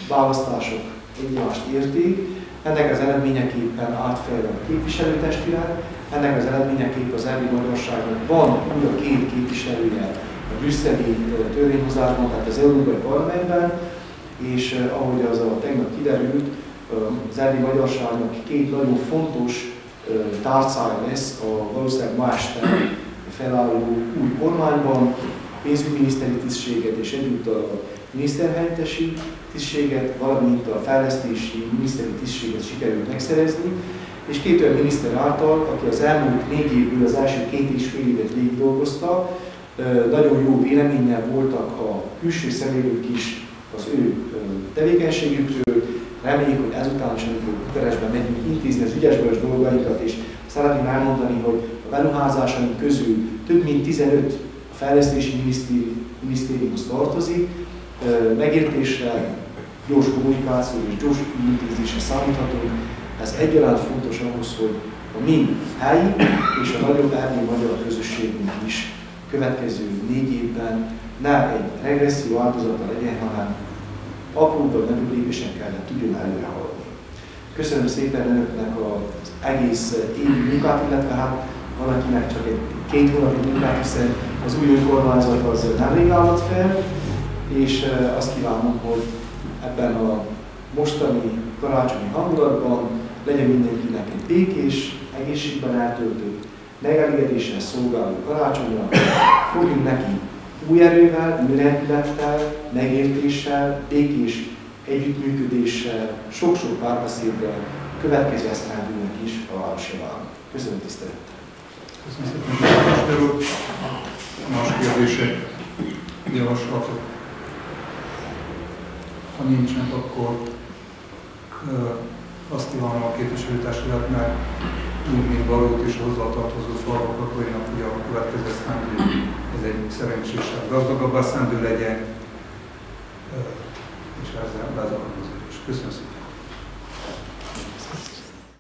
választások egymást érték. Ennek az eredményeképpen átfejlő a képviselőtestület, ennek az eredményeképpen az erdélyi magyarságnak van újra két képviselője a brüsszeli törvényhozásban, tehát az Európai Parlamentben, és ahogy az tegnap kiderült, az erdélyi magyarságnak két nagyon fontos tárcája lesz a valószínűleg ma este felálló új kormányban, pénzügyminiszteri tisztséget és egyúttal a miniszterhelyettesi tisztséget, valamint a fejlesztési miniszteri tisztséget sikerült megszerezni, és két olyan miniszter által, aki az elmúlt 4 évből az első 2,5 évet végig dolgozta, nagyon jó véleménnyel voltak a külső szemlélők is az ő tevékenységükről. Reméljük, hogy ezután is, amikor Bukarestben megyünk intézni az ügyesbölcs dolgainkat, és szeretném elmondani, hogy a beruházásaink közül több mint 15 a fejlesztési minisztériumhoz tartozik, megértésre, gyors kommunikáció és gyors ügyintézésre számíthatunk. Ez egyaránt fontos ahhoz, hogy a mi helyi és a nagyobb erdélyi magyar közösségünk is következő 4 évben ne egy regresszió áldozata legyen, hanem apróbb, nagyobb lépésekkel tudjon előre haladni. Köszönöm szépen önöknek az egész évi munkát, illetve hát van, akinek csak egy 2 hónapi munkát, hiszen az új önkormányzat az nemrég állott fel, és azt kívánom, hogy ebben a mostani karácsonyi hangulatban legyen mindenkinek egy békés, egészségben eltöltött, megelégedéssel szolgáló karácsonyra. Fogjunk neki új erővel, új lendülettel, megértéssel, békés együttműködéssel, sok-sok párbeszéddel következő esztendőnek is a városjában. Köszönöm tisztelettel! Köszönöm szépen, miniszter úr! Más kérdések, javaslatok? Ha nincsenek, akkor azt kívánom a képviselőtestületnek, úgy, mint Balót és a hozzátartozó falvakat, hogy a következő esztendő ez egy szerencsésebb, gazdagabb esztendő legyen, és ezzel bezárom az ülést. Köszönöm szépen!